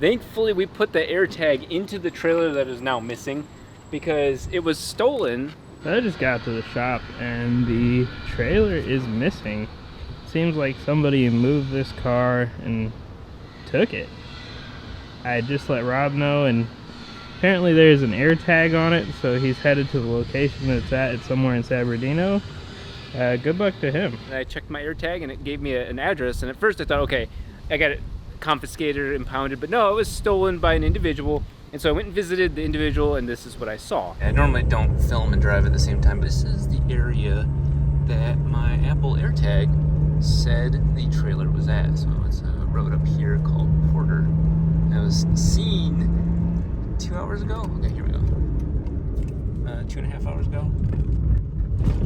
Thankfully, we put the AirTag into the trailer that is now missing because it was stolen. I just got to the shop and the trailer is missing. Seems like somebody moved this car and took it. I just let Rob know, and apparently there's an AirTag on it, so he's headed to the location that it's at. It's somewhere in San Bernardino. Good luck to him. I checked my AirTag and it gave me an address, and at first I thought, okay, I got it confiscated or impounded, but no, it was stolen by an individual. And so I went and visited the individual, and this is what I saw. I normally don't film and drive at the same time, but this is the area that my Apple AirTag said the trailer was at. So it's a road up here called Porter. I was seen 2 hours ago. Okay, here we go. 2.5 hours ago.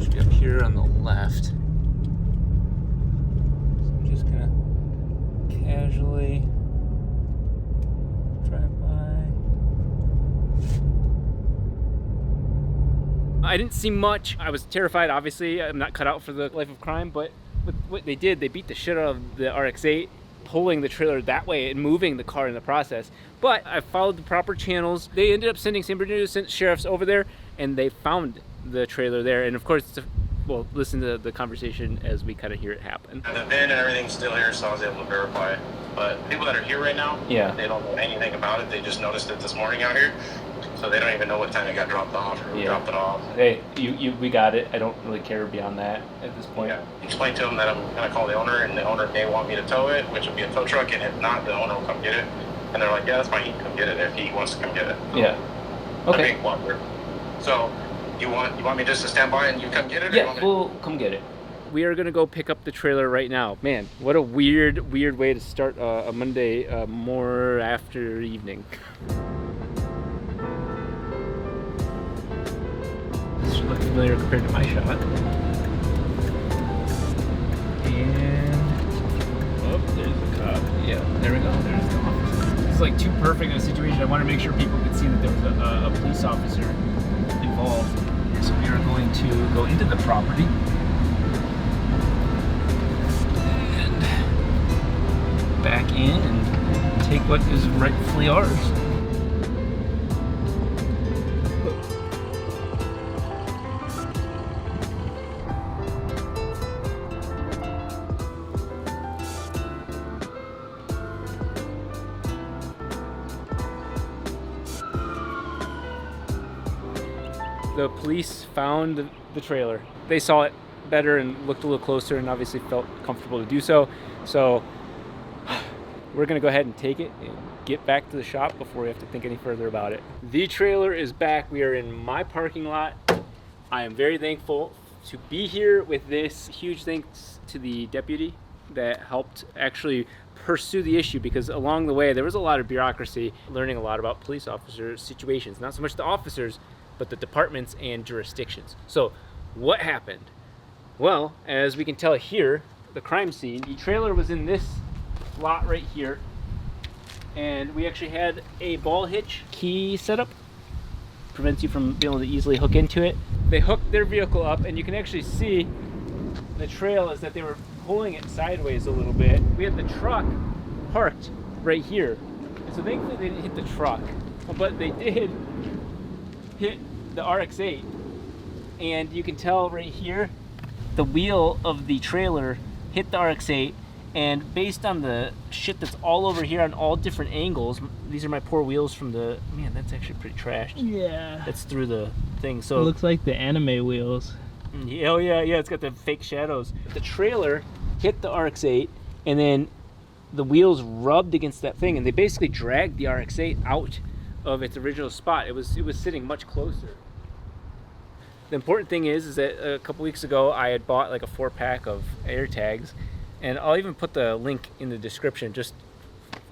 Should be up here on the left. So I'm just gonna casually drive by. I didn't see much. I was terrified, obviously. I'm not cut out for the life of crime, but with what they did, they beat the shit out of the RX-8, pulling the trailer that way and moving the car in the process. But I followed the proper channels. They ended up sending San Bernardino sheriffs over there, and they found the trailer there. And of course, well, listen to the conversation as we kind of hear it happen. The VIN and everything's still here, so I was able to verify it. But people that are here right now, yeah, they don't know anything about it. They just noticed it this morning out here, so they don't even know what time it got dropped off or who dropped it off. Hey, we got it. I don't really care beyond that at this point. Yeah. Explain to them that I'm gonna call the owner, and the owner may want me to tow it, which will be a tow truck, and if not, the owner will come get it. And they're like, yeah, that's fine. He can come get it if he wants to come get it. Yeah. Okay. So. You want me just to stand by and you come get it? Yeah, we'll come get it. We are gonna go pick up the trailer right now. Man, what a weird way to start a Monday more after evening. This should look familiar compared to my shot. And oh, there's the cop. Yeah, there we go. There's the officer. It's like too perfect a situation. I want to make sure people could see that there was a police officer involved. So we are going to go into the property and back in and take what is rightfully ours. The police found the trailer. They saw it better and looked a little closer and obviously felt comfortable to do so. So we're gonna go ahead and take it and get back to the shop before we have to think any further about it. The trailer is back. We are in my parking lot. I am very thankful to be here with this. Huge thanks to the deputy that helped actually pursue the issue, because along the way there was a lot of bureaucracy, learning a lot about police officer situations. Not so much the officers, but the departments and jurisdictions. So what happened? Well, as we can tell here, the crime scene, the trailer was in this lot right here, and we actually had a ball hitch key setup. Prevents you from being able to easily hook into it. They hooked their vehicle up, and you can actually see the trail is that they were pulling it sideways a little bit. We had the truck parked right here. And so thankfully they didn't hit the truck, but they did hit the RX-8, and you can tell right here the wheel of the trailer hit the RX-8, and based on the shit that's all over here on all different angles, these are my poor wheels from the, man, that's actually pretty trashed. Yeah. That's through the thing. So it looks like the anime wheels. Oh yeah, it's got the fake shadows. The trailer hit the RX-8, and then the wheels rubbed against that thing, and they basically dragged the RX-8 out of its original spot. It was sitting much closer. The important thing is that a couple weeks ago I had bought like a 4-pack of AirTags, and I'll even put the link in the description. Just,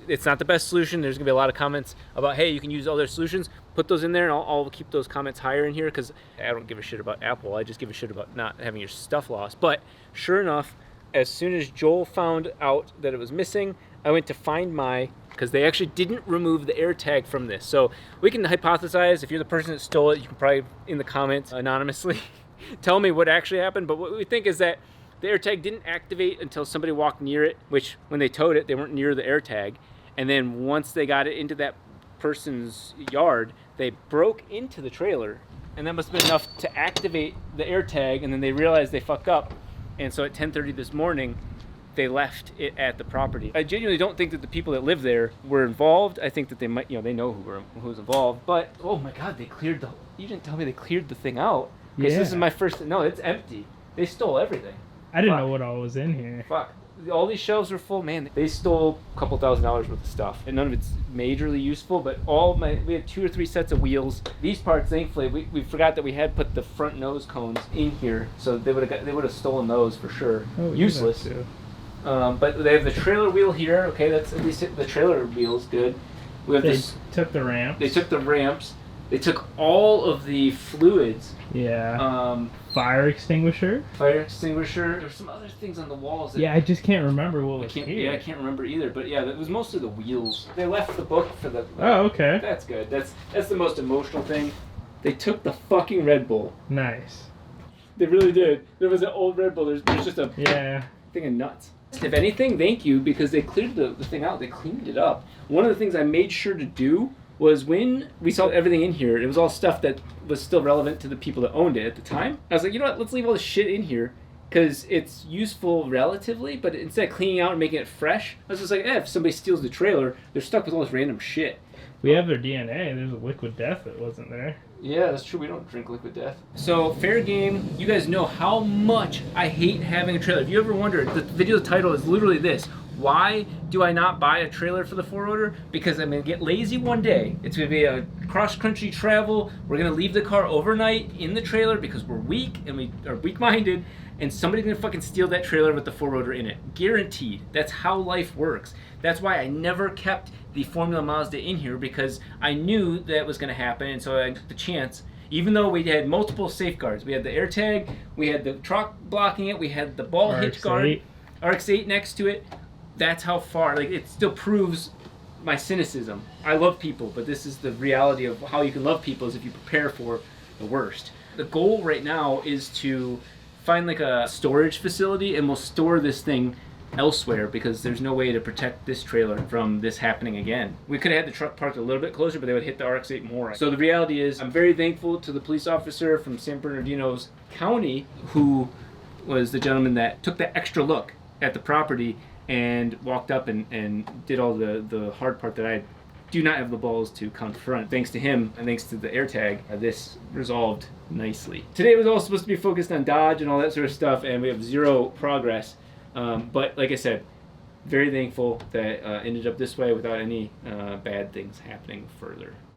it's not the best solution. There's gonna be a lot of comments about, hey, you can use other solutions. Put those in there, and I'll keep those comments higher in here, because I don't give a shit about Apple. I just give a shit about not having your stuff lost. But sure enough, as soon as Joel found out that it was missing, I went to find my, because they actually didn't remove the AirTag from this. So we can hypothesize, if you're the person that stole it, you can probably in the comments anonymously tell me what actually happened. But what we think is that the AirTag didn't activate until somebody walked near it, which when they towed it, they weren't near the AirTag. And then once they got it into that person's yard, they broke into the trailer, and that must have been enough to activate the air tag, and then they realized they fucked up. And so at 10:30 this morning, they left it at the property. I genuinely don't think that the people that live there were involved. I think that they might, they know who was involved. But, oh my God, you didn't tell me they cleared the thing out. Because this is my first, no, it's empty. They stole everything. I didn't know what all was in here. Fuck. All these shelves are full, man. They stole a couple $1,000s worth of stuff, and none of it's majorly useful. But we had 2 or 3 sets of wheels. These parts, thankfully, we forgot that we had put the front nose cones in here, so they would have stolen those for sure. Oh, useless. But they have the trailer wheel here. Okay, that's at least the trailer wheel's good. We have They took the ramps. They took the ramps. They took all of the fluids. Yeah. Fire extinguisher. Fire extinguisher. There's some other things on the walls. Yeah, I just can't remember what was here. Yeah, I can't remember either. But yeah, it was mostly the wheels. They left the book for the. Oh, okay. That's good. That's the most emotional thing. They took the fucking Red Bull. Nice. They really did. There was an old Red Bull. There's just a thing of nuts. If anything, thank you, because they cleared the thing out. They cleaned it up. One of the things I made sure to do was when we saw everything in here, it was all stuff that was still relevant to the people that owned it at the time. I was like, you know what, let's leave all this shit in here because it's useful relatively, but instead of cleaning out and making it fresh, I was just like, if somebody steals the trailer, they're stuck with all this random shit. We have their DNA. There's a liquid death that wasn't there. Yeah, that's true. We don't drink liquid death. So, fair game. You guys know how much I hate having a trailer. If you ever wondered, the video title is literally this. Why do I not buy a trailer for the 4-rotor? Because I'm going to get lazy one day. It's going to be a cross-country travel. We're going to leave the car overnight in the trailer because we're weak and we are weak-minded. And somebody's going to fucking steal that trailer with the 4-rotor in it. Guaranteed. That's how life works. That's why I never kept the Formula Mazda in here, because I knew that was going to happen, and so I took the chance. Even though we had multiple safeguards. We had the air tag, we had the truck blocking it, we had the ball hitch guard, RX-8 next to it. That's how far, it still proves my cynicism. I love people, but this is the reality of how you can love people, is if you prepare for the worst. The goal right now is to find a storage facility, and we'll store this thing elsewhere because there's no way to protect this trailer from this happening again. We could have had the truck parked a little bit closer, but they would hit the RX-8 more. So the reality is, I'm very thankful to the police officer from San Bernardino's County, who was the gentleman that took that extra look at the property and walked up and did all the hard part that I do not have the balls to confront. Thanks to him and thanks to the AirTag, this resolved nicely. Today was all supposed to be focused on Dodge and all that sort of stuff, and we have zero progress. But like I said, very thankful that ended up this way without any bad things happening further.